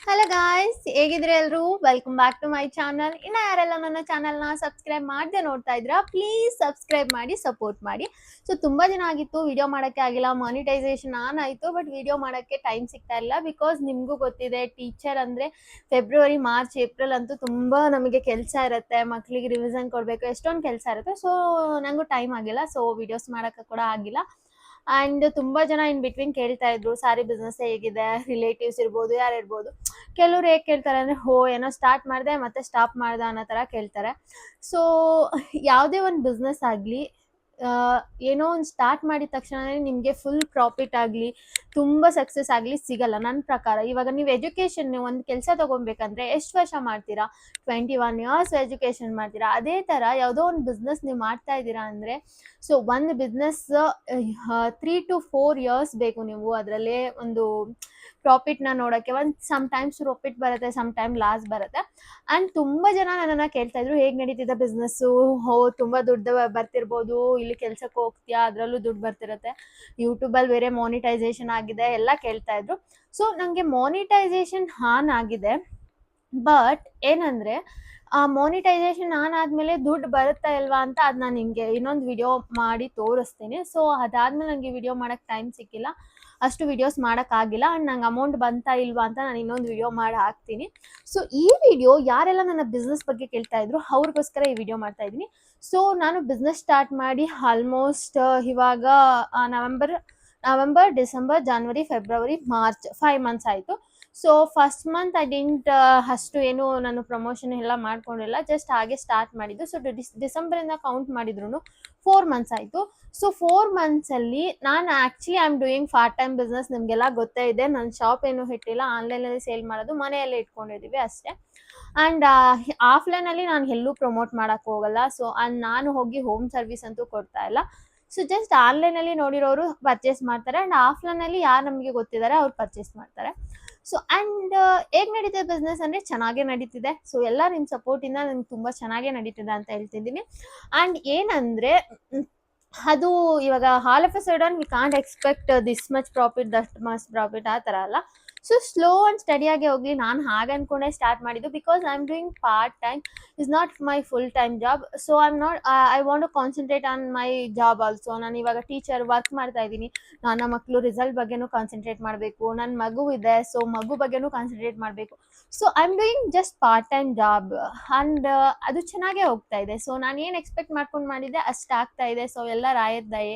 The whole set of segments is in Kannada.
ಹಲೋ ಗಾಯ್ಸ್, ಹೇಗಿದ್ರೆ ಎಲ್ರು? Welcome back to my channel. ಇನ್ನು ಯಾರೆಲ್ಲ ನನ್ನ ಚಾನಲ್ನ ಸಬ್ಸ್ಕ್ರೈಬ್ ಮಾಡದೆ ನೋಡ್ತಾ ಇದ್ರಾ, ಪ್ಲೀಸ್ ಸಬ್ಸ್ಕ್ರೈಬ್ ಮಾಡಿ ಸಪೋರ್ಟ್ ಮಾಡಿ. ಸೊ ತುಂಬ ದಿನ ಆಗಿತ್ತು ವಿಡಿಯೋ ಮಾಡೋಕ್ಕೆ ಆಗಿಲ್ಲ, ಮಾನಿಟೈಸೇಷನ್ ಆನ್ ಆಯಿತು, ಬಟ್ ವಿಡಿಯೋ ಮಾಡೋಕ್ಕೆ ಟೈಮ್ ಸಿಗ್ತಾ ಇಲ್ಲ. ಬಿಕಾಸ್ ನಿಮಗೂ ಗೊತ್ತಿದೆ, ಟೀಚರ್ ಅಂದರೆ ಫೆಬ್ರವರಿ, ಮಾರ್ಚ್, ಏಪ್ರಿಲ್ ಅಂತೂ ತುಂಬ ನಮಗೆ ಕೆಲಸ ಇರುತ್ತೆ, ಮಕ್ಕಳಿಗೆ ರಿವಿಷನ್ ಕೊಡಬೇಕು, ಎಷ್ಟೊಂದು ಕೆಲಸ ಇರುತ್ತೆ. ಸೊ ನನಗೂ ಟೈಮ್ ಆಗಿಲ್ಲ, ಸೊ ವಿಡಿಯೋಸ್ ಮಾಡೋಕ್ಕೆ ಕೂಡ ಆಗಿಲ್ಲ. ಆ್ಯಂಡ್ ತುಂಬ ಜನ ಇನ್ ಬಿಟ್ವೀನ್ ಕೇಳ್ತಾ ಇದ್ರು, ಸಾರಿ ಬಿಸ್ನೆಸ್ ಹೇಗಿದೆ, ರಿಲೇಟಿವ್ಸ್ ಇರ್ಬೋದು, ಯಾರು ಇರ್ಬೋದು. ಕೆಲವ್ರು ಹೇಗೆ ಕೇಳ್ತಾರೆ ಅಂದರೆ, ಏನೋ ಸ್ಟಾರ್ಟ್ ಮಾಡಿದೆ ಮತ್ತೆ ಸ್ಟಾಪ್ ಮಾಡ್ದೆ ಅನ್ನೋ ಥರ ಕೇಳ್ತಾರೆ. ಸೊ ಯಾವುದೇ ಒಂದು ಬಿಸ್ನೆಸ್ ಆಗಲಿ, ಏನೋ ಒಂದು ಸ್ಟಾರ್ಟ್ ಮಾಡಿದ ತಕ್ಷಣವೇ ನಿಮಗೆ ಫುಲ್ ಪ್ರಾಫಿಟ್ ಆಗಲಿ, ತುಂಬ ಸಕ್ಸಸ್ ಆಗಲಿ ಸಿಗಲ್ಲ ನನ್ನ ಪ್ರಕಾರ. ಇವಾಗ ನೀವು ಎಜುಕೇಷನ್ ಒಂದು ಕೆಲಸ ತೊಗೊಬೇಕಂದ್ರೆ ಎಷ್ಟು ವರ್ಷ ಮಾಡ್ತೀರಾ? 21 ಇಯರ್ಸ್ ಎಜುಕೇಷನ್ ಮಾಡ್ತೀರಾ. ಅದೇ ಥರ ಯಾವುದೋ ಒಂದು ಬಿಸ್ನೆಸ್ ನೀವು ಮಾಡ್ತಾ ಇದ್ದೀರಾ ಅಂದರೆ, ಸೊ ಒಂದು ಬಿಸ್ನೆಸ್ 3 to 4 ಇಯರ್ಸ್ ಬೇಕು ನೀವು ಅದರಲ್ಲೇ ಒಂದು ಪ್ರಾಫಿಟ್ನ ನೋಡೋಕ್ಕೆ. ಸಮ್ ಟೈಮ್ಸ್ ಪ್ರಾಫಿಟ್ ಬರುತ್ತೆ, ಸಮ್ ಟೈಮ್ ಲಾಸ್ ಬರುತ್ತೆ. ಆ್ಯಂಡ್ ತುಂಬ ಜನ ನನ್ನನ್ನು ಕೇಳ್ತಾ ಇದ್ರು, ಹೇಗೆ ನಡೀತಿದೆ ಬಿಸ್ನೆಸ್ಸು, ತುಂಬ ದುಡ್ಡು ಬರ್ತಿರ್ಬೋದು, ಇಲ್ಲಿ ಕೆಲಸಕ್ಕೆ ಹೋಗ್ತೀಯಾ ಅದರಲ್ಲೂ ದುಡ್ಡು ಬರ್ತಿರುತ್ತೆ, ಯೂಟ್ಯೂಬಲ್ಲಿ ಬೇರೆ ಮಾನಿಟೈಸೇಷನ್ ಆಗಿದೆ ಎಲ್ಲ ಕೇಳ್ತಾ ಇದ್ರು. ಸೊ ನನಗೆ ಮಾನಿಟೈಸೇಷನ್ ಆನ್ ಆಗಿದೆ, ಬಟ್ ಏನಂದರೆ ಆ ಮಾನಿಟೈಸೇಷನ್ ಆನ್ ಆದಮೇಲೆ ದುಡ್ಡು ಬರುತ್ತಾ ಇಲ್ವಾ ಅಂತ ಅದು ನಾನು ನಿಮಗೆ ಇನ್ನೊಂದು ವಿಡಿಯೋ ಮಾಡಿ ತೋರಿಸ್ತೀನಿ. ಸೊ ಅದಾದಮೇಲೆ ನನಗೆ ವಿಡಿಯೋ ಮಾಡೋಕ್ಕೆ ಟೈಮ್ ಸಿಕ್ಕಿಲ್ಲ, ಅಷ್ಟು ವಿಡಿಯೋಸ್ ಮಾಡೋಕ್ಕಾಗಿಲ್ಲ. ಆ್ಯಂಡ್ ನಂಗೆ ಅಮೌಂಟ್ ಬಂತಾ ಇಲ್ವಾ ಅಂತ ನಾನು ಇನ್ನೊಂದು ವಿಡಿಯೋ ಮಾಡಿ ಹಾಕ್ತೀನಿ. ಸೊ ಈ ವಿಡಿಯೋ ಯಾರೆಲ್ಲ ನನ್ನ ಬಿಸ್ನೆಸ್ ಬಗ್ಗೆ ಕೇಳ್ತಾ ಇದ್ರು ಅವ್ರಿಗೋಸ್ಕರ ಈ ವಿಡಿಯೋ ಮಾಡ್ತಾ ಇದ್ದೀನಿ. ಸೊ ನಾನು ಬಿಸ್ನೆಸ್ ಸ್ಟಾರ್ಟ್ ಮಾಡಿ ಆಲ್ಮೋಸ್ಟ್ ಇವಾಗ November, December, January, February, March 5 months ಆಯಿತು. So first month I didn't ಅಷ್ಟು ಏನು ನಾನು ಪ್ರಮೋಷನ್ ಎಲ್ಲ ಮಾಡ್ಕೊಂಡಿಲ್ಲ, ಜಸ್ಟ್ ಹಾಗೆ ಸ್ಟಾರ್ಟ್ ಮಾಡಿದ್ದು. ಸೊ ಡಿಸೆಂಬರಿಂದ ಕೌಂಟ್ ಮಾಡಿದ್ರು 4 ಮಂತ್ಸ್ ಆಯಿತು. ಸೊ 4 ಮಂತ್ಸಲ್ಲಿ ನಾನು actually I am doing part time business. ನಿಮಗೆಲ್ಲ ಗೊತ್ತೇ ಇದೆ, ನನ್ನ ಶಾಪ್ ಏನೂ ಇಟ್ಟಿಲ್ಲ, ಆನ್ಲೈನಲ್ಲಿ ಸೇಲ್ ಮಾಡೋದು, ಮನೆಯಲ್ಲೇ ಇಟ್ಕೊಂಡಿದ್ದೀವಿ ಅಷ್ಟೇ. ಆ್ಯಂಡ್ ಆಫ್ಲೈನಲ್ಲಿ ನಾನು ಎಲ್ಲೂ ಪ್ರಮೋಟ್ ಮಾಡೋಕ್ಕೆ ಹೋಗಲ್ಲ. ಸೊ ನಾನು ಹೋಗಿ ಹೋಮ್ ಸರ್ವಿಸ್ ಅಂತೂ ಕೊಡ್ತಾ ಇಲ್ಲ. ಸೊ ಜಸ್ಟ್ ಆನ್ಲೈನಲ್ಲಿ ನೋಡಿರೋರು ಪರ್ಚೇಸ್ ಮಾಡ್ತಾರೆ, ಆ್ಯಂಡ್ ಆಫ್ಲೈನಲ್ಲಿ ಯಾರು ನಮಗೆ ಗೊತ್ತಿದ್ದಾರೆ ಅವ್ರು ಪರ್ಚೇಸ್ ಮಾಡ್ತಾರೆ. ಸೊ ಆ್ಯಂಡ್ ಹೇಗೆ ನಡೀತಿದೆ ಬಿಸ್ನೆಸ್ ಅಂದರೆ ಚೆನ್ನಾಗೇ ನಡೀತಿದೆ. ಸೊ ಎಲ್ಲ ನಿಮ್ಮ ಸಪೋರ್ಟಿಂದ ನನಗೆ ತುಂಬ ಚೆನ್ನಾಗೇ ನಡೀತಿದೆ ಅಂತ ಹೇಳ್ತಿದ್ದೀನಿ. ಆ್ಯಂಡ್ ಏನಂದರೆ ಅದು ಇವಾಗ all of a sudden we can't expect this much profit, that much profit, ಆ ಥರ ಅಲ್ಲ. ಸೊ ಸ್ಲೋ ಆ್ಯಂಡ್ ಸ್ಟಡಿಯಾಗಿ ಹೋಗಲಿ. ನಾನು ಹಾಗೆ ಅಂದ್ಕೊಂಡೆ ಸ್ಟಾರ್ಟ್ ಮಾಡಿದ್ದು, because I am doing part time, is not my full time job. So I want to concentrate on my job also. ನಾನು ಇವಾಗ ಟೀಚರ್ ವರ್ಕ್ ಮಾಡ್ತಾ ಇದ್ದೀನಿ, ನನ್ನ ಮಕ್ಕಳು ರಿಸಲ್ಟ್ ಬಗ್ಗೆನೂ ಕಾನ್ಸಂಟ್ರೇಟ್ ಮಾಡಬೇಕು, ನನ್ನ ಮಗು ಇದೆ, ಸೊ ಮಗು ಬಗ್ಗೆನೂ ಕಾನ್ಸಂಟ್ರೇಟ್ ಮಾಡಬೇಕು. So I am doing just part time job, and ಅದು ಚೆನ್ನಾಗೇ ಹೋಗ್ತಾ ಇದೆ. ಸೊ ನಾನು ಏನು ಎಕ್ಸ್ಪೆಕ್ಟ್ ಮಾಡ್ಕೊಂಡು ಮಾಡಿದ್ದೆ ಅಷ್ಟು ಆಗ್ತಾ ಇದೆ. ಸೊ ಎಲ್ಲ ರಾಯರ ದಯೆ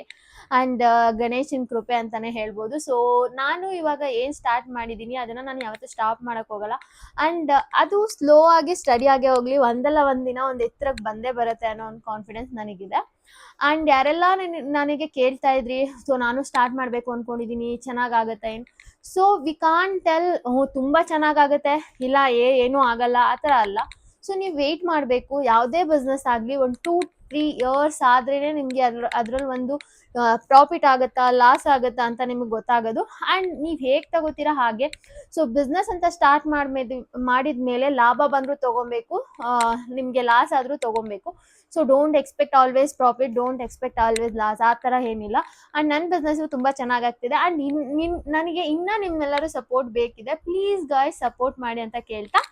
ಆ್ಯಂಡ್ ಗಣೇಶನ ಕೃಪೆ ಅಂತಲೇ ಹೇಳ್ಬೋದು. ಸೊ ನಾನು ಇವಾಗ ಏನು ಸ್ಟಾರ್ಟ್ ಮಾಡಿದ್ದೀನಿ ಅದನ್ನು ನಾನು ಯಾವತ್ತೂ ಸ್ಟಾಪ್ ಮಾಡೋಕ್ಕೆ ಹೋಗಲ್ಲ. ಆ್ಯಂಡ್ ಅದು ಸ್ಲೋ ಆಗಿ ಸ್ಟಡಿಯಾಗೇ ಹೋಗಲಿ, ಒಂದಲ್ಲ ಒಂದು ದಿನ ಒಂದು ಎತ್ತರಕ್ಕೆ ಬಂದೇ ಬರುತ್ತೆ ಅನ್ನೋ ಒಂದು ಕಾನ್ಫಿಡೆನ್ಸ್ ನನಗಿದೆ. ಆ್ಯಂಡ್ ಯಾರೆಲ್ಲ ನನಗೆ ಕೇಳ್ತಾ ಇದ್ರಿ, ಸೊ ನಾನು ಸ್ಟಾರ್ಟ್ ಮಾಡಬೇಕು ಅಂದ್ಕೊಂಡಿದ್ದೀನಿ, ಚೆನ್ನಾಗಾಗುತ್ತೆ ಏನು? ಸೊ ವಿ ಕಾನ್ ಟೆಲ್ ತುಂಬ ಚೆನ್ನಾಗಾಗುತ್ತೆ, ಇಲ್ಲ ಏನೂ ಆಗಲ್ಲ, ಆ ಥರ ಅಲ್ಲ. ಸೊ ನೀವು ವೆಯ್ಟ್ ಮಾಡಬೇಕು. ಯಾವುದೇ ಬಿಸ್ನೆಸ್ ಆಗಲಿ ಒಂದು 2-3 ಇಯರ್ಸ್ ಆದ್ರೇ ನಿಮಗೆ ಅದ್ರಲ್ಲಿ ಒಂದು ಪ್ರಾಫಿಟ್ ಆಗುತ್ತಾ ಲಾಸ್ ಆಗುತ್ತಾ ಅಂತ ನಿಮಗೆ ಗೊತ್ತಾಗೋದು. ಆ್ಯಂಡ್ ನೀವು ಹೇಗೆ ತಗೋತೀರಾ ಹಾಗೆ. ಸೊ ಬಿಸ್ನೆಸ್ ಅಂತ ಸ್ಟಾರ್ಟ್ ಮಾಡಿದ ಮೇಲೆ ಲಾಭ ಬಂದರೂ ತೊಗೊಬೇಕು, ನಿಮಗೆ ಲಾಸ್ ಆದರೂ ತೊಗೊಬೇಕು. So don't expect always profit, don't expect always loss, ಆ ಥರ ಏನಿಲ್ಲ. ಆ್ಯಂಡ್ ನನ್ನ ಬಿಸ್ನೆಸ್ಸು ತುಂಬ ಚೆನ್ನಾಗಾಗ್ತಿದೆ. ಆ್ಯಂಡ್ ನನಗೆ ಇನ್ನೂ ನಿಮ್ಮೆಲ್ಲರೂ ಸಪೋರ್ಟ್ ಬೇಕಿದೆ, ಪ್ಲೀಸ್ ಗಾಯ್ಸ್ ಸಪೋರ್ಟ್ ಮಾಡಿ ಅಂತ ಕೇಳ್ತಾ.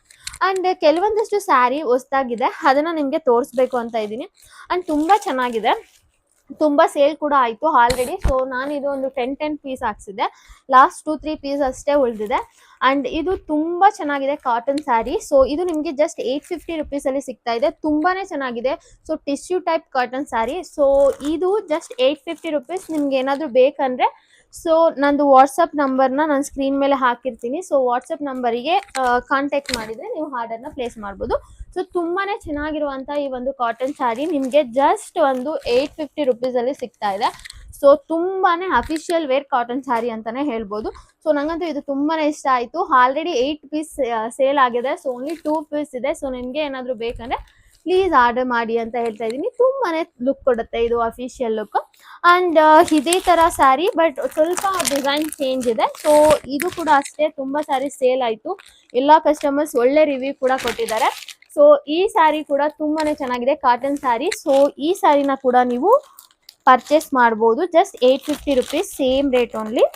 ಆ್ಯಂಡ್ ಕೆಲವೊಂದಷ್ಟು ಸ್ಯಾರಿ ಹೊಸ್ದಾಗಿದೆ, ಅದನ್ನು ನಿಮಗೆ ತೋರಿಸ್ಬೇಕು ಅಂತ ಇದ್ದೀನಿ. ಆ್ಯಂಡ್ ತುಂಬ ಚೆನ್ನಾಗಿದೆ, ತುಂಬ ಸೇಲ್ ಕೂಡ ಆಯಿತು ಆಲ್ರೆಡಿ. ಸೊ ನಾನು ಇದು ಒಂದು 10 ಪೀಸ್ ಹಾಕ್ಸಿದ್ದೆ, ಲಾಸ್ಟ್ 2-3 ಪೀಸ್ ಅಷ್ಟೇ ಉಳಿದಿದೆ. ಆ್ಯಂಡ್ ಇದು ತುಂಬ ಚೆನ್ನಾಗಿದೆ ಕಾಟನ್ ಸ್ಯಾರಿ. ಸೊ ಇದು ನಿಮಗೆ ಜಸ್ಟ್ 850 ರುಪೀಸಲ್ಲಿ ಸಿಗ್ತಾ ಇದೆ, ತುಂಬಾ ಚೆನ್ನಾಗಿದೆ. So tissue type cotton sari. So ಇದು ಜಸ್ಟ್ 850 ರುಪೀಸ್. ನಿಮ್ಗೆ ಏನಾದರೂ ಬೇಕಂದರೆ ಸೊ ನಂದು ವಾಟ್ಸಪ್ ನಂಬರ್ನ ನಾನು ಸ್ಕ್ರೀನ್ ಮೇಲೆ ಹಾಕಿರ್ತೀನಿ. ಸೊ ವಾಟ್ಸಪ್ ನಂಬರಿಗೆ ಕಾಂಟ್ಯಾಕ್ಟ್ ಮಾಡಿದರೆ ನೀವು ಆರ್ಡರ್ನ ಪ್ಲೇಸ್ ಮಾಡ್ಬೋದು. ಸೊ ತುಂಬಾ ಚೆನ್ನಾಗಿರುವಂಥ ಈ ಒಂದು ಕಾಟನ್ ಸ್ಯಾರಿ ನಿಮಗೆ ಜಸ್ಟ್ ಒಂದು 850 ರುಪೀಸಲ್ಲಿ ಸಿಗ್ತಾ ಇದೆ. ಸೊ ತುಂಬಾ ಅಫಿಷಿಯಲ್ ವೇರ್ ಕಾಟನ್ ಸ್ಯಾರಿ ಅಂತಲೇ ಹೇಳ್ಬೋದು. ಸೊ ನನಗಂತೂ ಇದು ತುಂಬಾ ಇಷ್ಟ ಆಯಿತು. ಆಲ್ರೆಡಿ 8 ಪೀಸ್ ಸೇಲ್ ಆಗಿದೆ, ಸೊ ಓನ್ಲಿ 2 ಪೀಸ್ ಇದೆ. ಸೊ ನಿಮಗೆ ಏನಾದರೂ ಬೇಕಂದರೆ ಪ್ಲೀಸ್ ಆರ್ಡರ್ ಮಾಡಿ ಅಂತ ಹೇಳ್ತಾ ಇದ್ದೀನಿ. ತುಂಬಾ ಲುಕ್ ಕೊಡುತ್ತೆ ಇದು, ಅಫಿಷಿಯಲ್ ಲುಕ್. ಆ್ಯಂಡ್ ಇದೇ ಥರ ಸ್ಯಾರಿ, ಬಟ್ ಸ್ವಲ್ಪ ಡಿಸೈನ್ ಚೇಂಜ್ ಇದೆ. ಸೊ ಇದು ಕೂಡ ಅಷ್ಟೇ, ತುಂಬ ಸ್ಯಾರಿ ಸೇಲ್ ಆಯಿತು, ಎಲ್ಲ ಕಸ್ಟಮರ್ಸ್ ಒಳ್ಳೆ ರಿವ್ಯೂ ಕೂಡ ಕೊಟ್ಟಿದ್ದಾರೆ. ಸೊ ಈ ಸ್ಯಾರಿ ಕೂಡ ತುಂಬಾ ಚೆನ್ನಾಗಿದೆ, ಕಾಟನ್ ಸ್ಯಾರಿ. ಸೊ ಈ ಸ್ಯಾರಿನ ಕೂಡ ನೀವು ಪರ್ಚೇಸ್ ಮಾಡ್ಬೋದು, just 850 rupees, same rate only.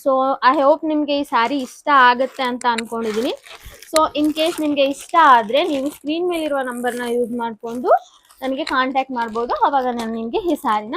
So I hope ನಿಮಗೆ ಈ ಸ್ಯಾರಿ ಇಷ್ಟ ಆಗುತ್ತೆ ಅಂತ ಅನ್ಕೊಂಡಿದ್ದೀನಿ. ಸೊ ಇನ್ ಕೇಸ್ ನಿಮಗೆ ಇಷ್ಟ ಆದರೆ ನೀವು ಸ್ಕ್ರೀನ್ ಮೇಲಿರುವ ನಂಬರ್ನ ಯೂಸ್ ಮಾಡಿಕೊಂಡು ನನಗೆ ಕಾಂಟ್ಯಾಕ್ಟ್ ಮಾಡ್ಬೋದು. ಆವಾಗ ನಾನು ನಿಮಗೆ ಈ ಸ್ಯಾರಿನ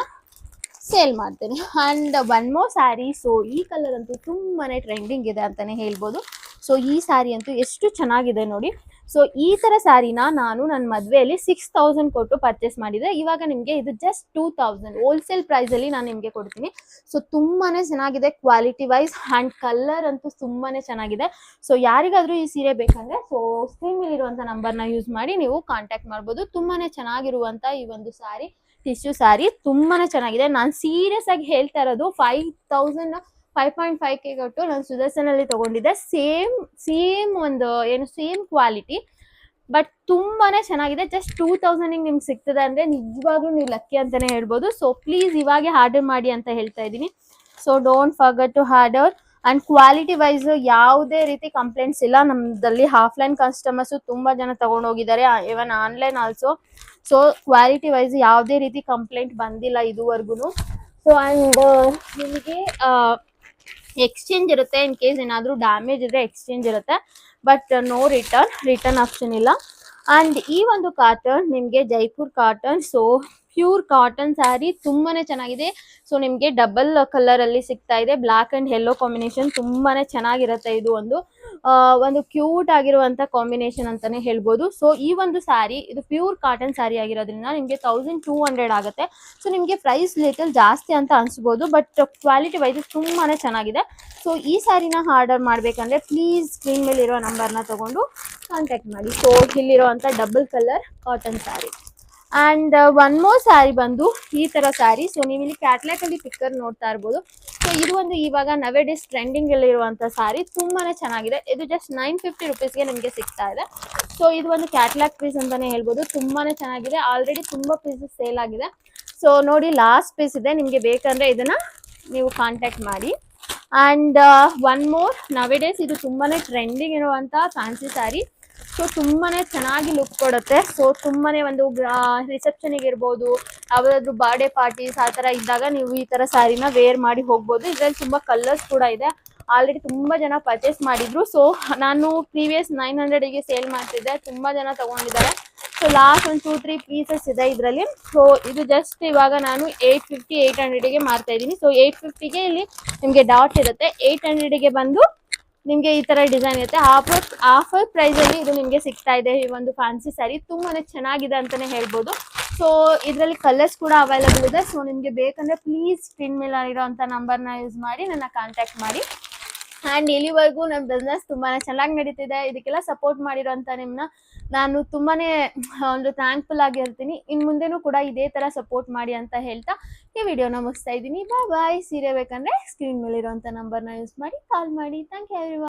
ಸೇಲ್ ಮಾಡ್ತೇನೆ. And one more sari. So ಈ ಕಲರ್ ಅಂತೂ ತುಂಬಾ ಟ್ರೆಂಡಿಂಗ್ ಇದೆ ಅಂತಲೇ ಹೇಳ್ಬೋದು. ಸೊ ಈ ಸ್ಯಾರಿ ಅಂತೂ ಎಷ್ಟು ಚೆನ್ನಾಗಿದೆ ನೋಡಿ. ಸೊ ಈ ಥರ ಸ್ಯಾರಿನ ನಾನು ನನ್ನ ಮದುವೆಯಲ್ಲಿ 6000 ಕೊಟ್ಟು ಪರ್ಚೇಸ್ ಮಾಡಿದೆ. ಇವಾಗ ನಿಮಗೆ ಇದು ಜಸ್ಟ್ 2000 ಹೋಲ್ಸೇಲ್ ಪ್ರೈಸಲ್ಲಿ ನಾನು ನಿಮಗೆ ಕೊಡ್ತೀನಿ. ಸೊ ತುಂಬಾ ಚೆನ್ನಾಗಿದೆ ಕ್ವಾಲಿಟಿ ವೈಸ್, ಆ್ಯಂಡ್ ಕಲರ್ ಅಂತೂ ತುಂಬಾ ಚೆನ್ನಾಗಿದೆ. ಸೊ ಯಾರಿಗಾದರೂ ಈ ಸೀರೆ ಬೇಕಂದರೆ ಸೊ ಸ್ಕ್ರೀನ್ ಮೇಲಿರುವಂಥ ನಂಬರ್ನ ಯೂಸ್ ಮಾಡಿ ನೀವು ಕಾಂಟ್ಯಾಕ್ಟ್ ಮಾಡ್ಬೋದು. ತುಂಬಾ ಚೆನ್ನಾಗಿರುವಂಥ ಈ ಒಂದು ಸ್ಯಾರಿ, ಟಿಶ್ಯೂ ಸ್ಯಾರಿ ತುಂಬಾ ಚೆನ್ನಾಗಿದೆ. ನಾನು ಸೀರಿಯಸ್ ಆಗಿ ಹೇಳ್ತಾ ಇರೋದು 5.5K ಕೊಟ್ಟು ನಾನು ಸುದರ್ಶನಲ್ಲಿ ತೊಗೊಂಡಿದ್ದೆ. ಸೇಮ್ ಒಂದು ಸೇಮ್ ಕ್ವಾಲಿಟಿ, ಬಟ್ ತುಂಬಾ ಚೆನ್ನಾಗಿದೆ. ಜಸ್ಟ್ 2000ಗೆ ನಿಮ್ಗೆ ಸಿಗ್ತದೆ ಅಂದರೆ ನಿಜವಾಗ್ಲೂ ನೀವು ಲಕ್ಕಿ ಅಂತಲೇ ಹೇಳ್ಬೋದು. ಸೊ ಪ್ಲೀಸ್ ಇವಾಗೆ ಆರ್ಡರ್ ಮಾಡಿ ಅಂತ ಹೇಳ್ತಾ ಇದ್ದೀನಿ. So don't forget to order. And quality wise ಯಾವುದೇ ರೀತಿ ಕಂಪ್ಲೇಂಟ್ಸ್ ಇಲ್ಲ. ನಮ್ಮದಲ್ಲಿ ಆಫ್ಲೈನ್ ಕಸ್ಟಮರ್ಸು ತುಂಬ ಜನ ತೊಗೊಂಡೋಗಿದ್ದಾರೆ, even online also. So quality wise ಯಾವುದೇ ರೀತಿ ಕಂಪ್ಲೇಂಟ್ ಬಂದಿಲ್ಲ ಇದುವರೆಗೂ. ಸೊ ಆ್ಯಂಡ್ ನಿಮಗೆ ಎಕ್ಸ್ಚೇಂಜ್ ಇರುತ್ತೆ. ಇನ್ ಕೇಸ್ ಏನಾದರೂ ಡ್ಯಾಮೇಜ್ ಇದ್ದರೆ ಎಕ್ಸ್ಚೇಂಜ್ ಇರುತ್ತೆ, ಬಟ್ ನೋ ರಿಟರ್ನ್ ಆಪ್ಷನ್ ಇಲ್ಲ. ಆ್ಯಂಡ್ ಈ ಒಂದು ಕಾಟನ್ ನಿಮಗೆ Jaipur cotton. So pure cotton sari ತುಂಬಾ ಚೆನ್ನಾಗಿದೆ. ಸೊ ನಿಮಗೆ ಡಬಲ್ ಕಲರಲ್ಲಿ ಸಿಗ್ತಾ ಇದೆ, ಬ್ಲ್ಯಾಕ್ ಆ್ಯಂಡ್ ಯೆಲ್ಲೋ ಕಾಂಬಿನೇಷನ್. ತುಂಬಾ ಚೆನ್ನಾಗಿರುತ್ತೆ. ಇದು ಒಂದು ಕ್ಯೂಟ್ ಆಗಿರುವಂಥ ಕಾಂಬಿನೇಷನ್ ಅಂತಲೇ ಹೇಳ್ಬೋದು. ಸೊ ಈ ಒಂದು ಸ್ಯಾರಿ ಇದು ಪ್ಯೂರ್ ಕಾಟನ್ ಸ್ಯಾರಿ ಆಗಿರೋದ್ರಿಂದ ನಿಮಗೆ 1200 ಆಗುತ್ತೆ. ಸೊ ನಿಮಗೆ ಪ್ರೈಸ್ ಲಿಟಲ್ ಜಾಸ್ತಿ ಅಂತ ಅನಿಸ್ಬೋದು, ಬಟ್ ಕ್ವಾಲಿಟಿ ವೈಸ್ ತುಂಬಾ ಚೆನ್ನಾಗಿದೆ. ಸೊ ಈ ಸ್ಯಾರಿನ ಆರ್ಡರ್ ಮಾಡಬೇಕಂದ್ರೆ ಪ್ಲೀಸ್ ಸ್ಕ್ರೀನ್ ಮೇಲೆ ಇರೋ ನಂಬರ್ನ ತೊಗೊಂಡು ಕಾಂಟ್ಯಾಕ್ಟ್ ಮಾಡಿ. ಸೊ ಇಲ್ಲಿರುವಂಥ double colour cotton sari. And one more sari ಬಂದು ಈ ಥರ ಸ್ಯಾರಿ. ಸೊ ನೀವು ಇಲ್ಲಿ ಕ್ಯಾಟ್ಲಾಗಲ್ಲಿ ಪಿಕ್ಕರ್ ನೋಡ್ತಾ ಇರ್ಬೋದು. ಸೊ ಇದು ಒಂದು ಇವಾಗ ನವೆಡೇಸ್ ಟ್ರೆಂಡಿಂಗಲ್ಲಿರುವಂಥ ಸ್ಯಾರಿ, ತುಂಬಾ ಚೆನ್ನಾಗಿದೆ. ಇದು ಜಸ್ಟ್ 950 ರುಪೀಸ್ಗೆ ನಿಮಗೆ ಸಿಗ್ತಾ ಇದೆ. ಸೊ ಇದು ಒಂದು ಕ್ಯಾಟ್ಲಾಗ್ ಪೀಸ್ ಅಂತಲೇ ಹೇಳ್ಬೋದು. ತುಂಬಾ ಚೆನ್ನಾಗಿದೆ. ಆಲ್ರೆಡಿ ತುಂಬ ಪೀಸಸ್ ಸೇಲ್ ಆಗಿದೆ. ಸೊ ನೋಡಿ ಲಾಸ್ಟ್ ಪೀಸ್ ಇದೆ, ನಿಮಗೆ ಬೇಕಂದರೆ ಇದನ್ನು ನೀವು ಕಾಂಟ್ಯಾಕ್ಟ್ ಮಾಡಿ. ಆ್ಯಂಡ್ ಒನ್ ಮೋರ್ ನವೆಡೇಸ್ ಇದು ತುಂಬಾ ಟ್ರೆಂಡಿಂಗ್ ಇರುವಂಥ ಫ್ಯಾನ್ಸಿ ಸ್ಯಾರಿ. ಸೊ ತುಂಬಾ ಚೆನ್ನಾಗಿ ಲುಕ್ ಕೊಡುತ್ತೆ. ಸೊ ತುಂಬಾ ಒಂದು ರಿಸೆಪ್ಷನಿಗೆ ಇರ್ಬೋದು, ಯಾವುದಾದ್ರೂ ಬರ್ಡೇ ಪಾರ್ಟೀಸ್ ಆ ಥರ ಇದ್ದಾಗ ನೀವು ಈ ಥರ ಸ್ಯಾರಿನ ವೇರ್ ಮಾಡಿ ಹೋಗ್ಬೋದು. ಇದರಲ್ಲಿ ತುಂಬ ಕಲರ್ಸ್ ಕೂಡ ಇದೆ. ಆಲ್ರೆಡಿ ತುಂಬ ಜನ ಪರ್ಚೇಸ್ ಮಾಡಿದ್ರು. ಸೊ ನಾನು ಪ್ರೀವಿಯಸ್ 900ಗೆ ಸೇಲ್ ಮಾಡ್ತಿದ್ದೆ, ತುಂಬ ಜನ ತೊಗೊಂಡಿದ್ದಾರೆ. ಸೊ ಲಾಸ್ಟ್ ಒಂದು 2-3 ಪೀಸಸ್ ಇದೆ ಇದರಲ್ಲಿ. ಸೊ ಇದು ಜಸ್ಟ್ ಇವಾಗ ನಾನು 850-800ಗೆ ಮಾರ್ತಾ ಇದ್ದೀನಿ. ಸೊ 850ಗೆ ಇಲ್ಲಿ ನಿಮಗೆ ಡಾಟ್ ಇರುತ್ತೆ, 800ಗೆ ಬಂದು ನಿಮಗೆ ಈ ಥರ ಡಿಸೈನ್ ಇರುತ್ತೆ. ಆಫರ್ ಪ್ರೈಸಲ್ಲಿ ಇದು ನಿಮಗೆ ಸಿಗ್ತಾ ಇದೆ. ಈ ಒಂದು ಫ್ಯಾನ್ಸಿ ಸ್ಯಾರಿ ತುಂಬಾ ಚೆನ್ನಾಗಿದೆ ಅಂತಲೇ ಹೇಳ್ಬೋದು. ಸೊ ಇದರಲ್ಲಿ ಕಲರ್ಸ್ ಕೂಡ ಅವೈಲಬಲ್ ಇದೆ. ಸೊ ನಿಮಗೆ ಬೇಕಂದರೆ ಪ್ಲೀಸ್ ಸ್ಕ್ರೀನ್ ಮೇಲೆ ಇರೋವಂಥ ನಂಬರ್ನ ಯೂಸ್ ಮಾಡಿ ನನ್ನ ಕಾಂಟ್ಯಾಕ್ಟ್ ಮಾಡಿ. ಆ್ಯಂಡ್ ಇಲ್ಲಿವರೆಗೂ ನನ್ನ ಬಿಸ್ನೆಸ್ ತುಂಬಾ ಚೆನ್ನಾಗಿ ನಡೀತಿದೆ. ಇದಕ್ಕೆಲ್ಲ ಸಪೋರ್ಟ್ ಮಾಡಿರೋಂಥ ನಿಮ್ಮನ್ನ ನಾನು ತುಂಬಾ ಒಂದು ಥ್ಯಾಂಕ್ಫುಲ್ ಆಗಿರ್ತೀನಿ. ಇನ್ನು ಮುಂದೆನೂ ಕೂಡ ಇದೇ ಥರ ಸಪೋರ್ಟ್ ಮಾಡಿ ಅಂತ ಹೇಳ್ತಾ ಈ ವಿಡಿಯೋನ ಮುಗಿಸ್ತಾ ಇದ್ದೀನಿ. ಬಾಯ್. ಸೀರೆ ಬೇಕಂದರೆ ಸ್ಕ್ರೀನ್ ಮೇಲಿರೋಂಥ ನಂಬರ್ನ ಯೂಸ್ ಮಾಡಿ ಕಾಲ್ ಮಾಡಿ. Thank you everyone.